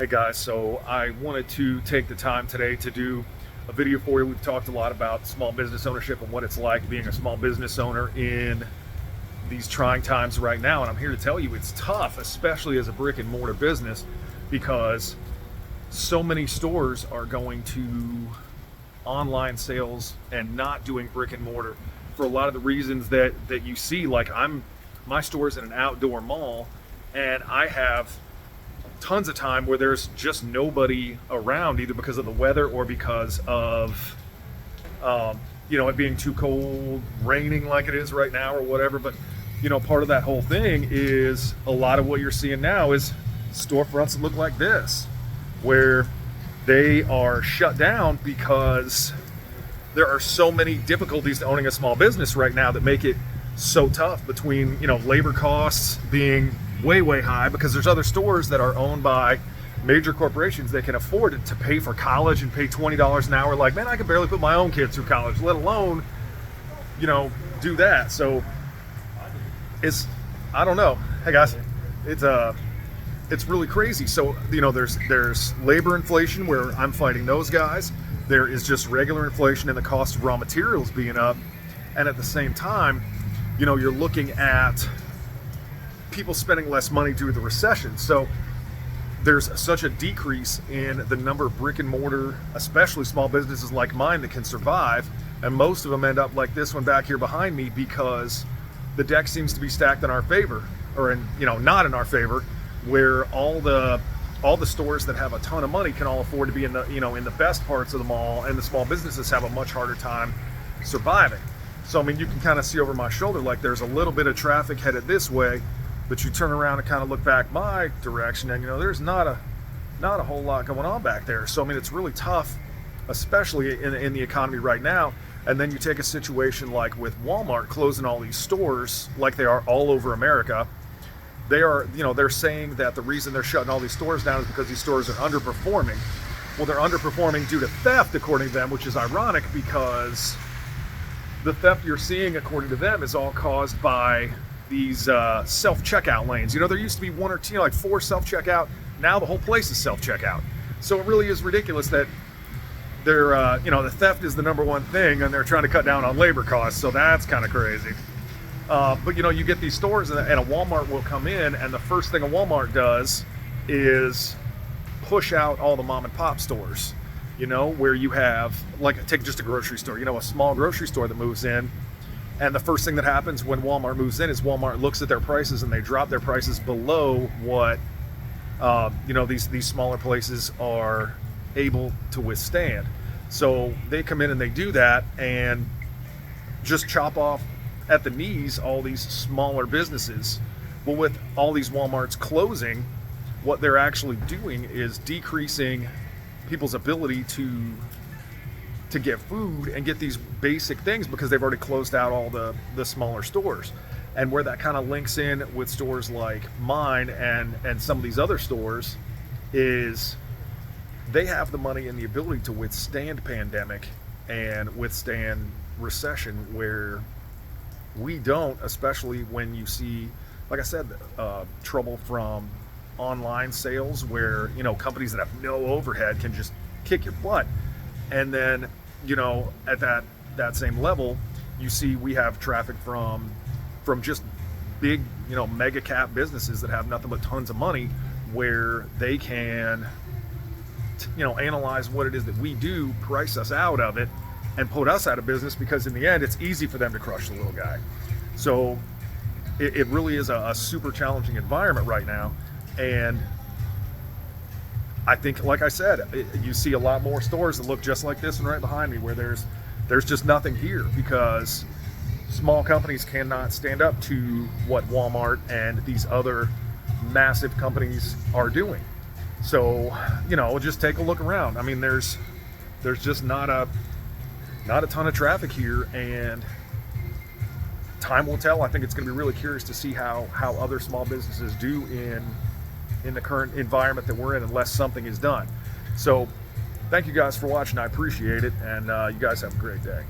Hey guys, so I wanted to take the time today to do a video for you. We've talked a lot about small business ownership and what it's like being a small business owner in these trying times right now. And I'm here to tell you it's tough, especially as a brick and mortar business, because so many stores are going to online sales and not doing brick and mortar for a lot of the reasons that you see. Like my store's in an outdoor mall, and I have tons of time where there's just nobody around, either because of the weather or because of it being too cold, raining like it is right now or whatever. But part of that whole thing is a lot of what you're seeing now is storefronts that look like this, where they are shut down because there are so many difficulties to owning a small business right now that make it so tough, between labor costs being way high, because there's other stores that are owned by major corporations that can afford to pay for college and pay $20 an hour. Like, man, I can barely put my own kids through college, let alone do that. So I don't know. Hey guys, it's really crazy. So there's labor inflation, where I'm fighting those guys. There is just regular inflation in the cost of raw materials being up, and at the same time you're looking at people spending less money due to the recession. So there's such a decrease in the number of brick and mortar, especially small businesses like mine, that can survive. And most of them end up like this one back here behind me, because the deck seems to be stacked in our favor, or not in our favor, where all the stores that have a ton of money can all afford to be in the in the best parts of the mall, and the small businesses have a much harder time surviving. So you can kind of see over my shoulder, like there's a little bit of traffic headed this way, but you turn around and kind of look back my direction, and there's not a whole lot going on back there. So it's really tough, especially in the economy right now. And then you take a situation like with Walmart closing all these stores, like they are all over America. They're saying that the reason they're shutting all these stores down is because these stores are underperforming. Well, they're underperforming due to theft, according to them, which is ironic, because the theft you're seeing, according to them, is all caused by these self-checkout lanes. There used to be one or two, like 4 self-checkout. Now the whole place is self-checkout. So it really is ridiculous that they're, the theft is the number one thing, and they're trying to cut down on labor costs. So that's kind of crazy. But you get these stores, and a Walmart will come in, and the first thing a Walmart does is push out all the mom and pop stores. Where you have, like, take just a grocery store, a small grocery store that moves in. And the first thing that happens when Walmart moves in is Walmart looks at their prices, and they drop their prices below what these smaller places are able to withstand. So they come in and they do that, and just chop off at the knees all these smaller businesses. Well, with all these Walmarts closing, what they're actually doing is decreasing people's ability to get food and get these basic things, because they've already closed out all the smaller stores. And where that kind of links in with stores like mine and some of these other stores is they have the money and the ability to withstand pandemic and withstand recession, where we don't, especially when you see, like I said, trouble from online sales, where companies that have no overhead can just kick your butt. And then at that same level, you see we have traffic from just big mega cap businesses that have nothing but tons of money, where they can analyze what it is that we do, price us out of it, and put us out of business, because in the end it's easy for them to crush the little guy. So it really is a super challenging environment right now. And I think, like I said, you see a lot more stores that look just like this one right behind me, where there's just nothing here, because small companies cannot stand up to what Walmart and these other massive companies are doing. So just take a look around. There's just not a ton of traffic here, and time will tell. I think it's going to be really curious to see how other small businesses do in the current environment that we're in, unless something is done. So thank you guys for watching. I appreciate it, and you guys have a great day.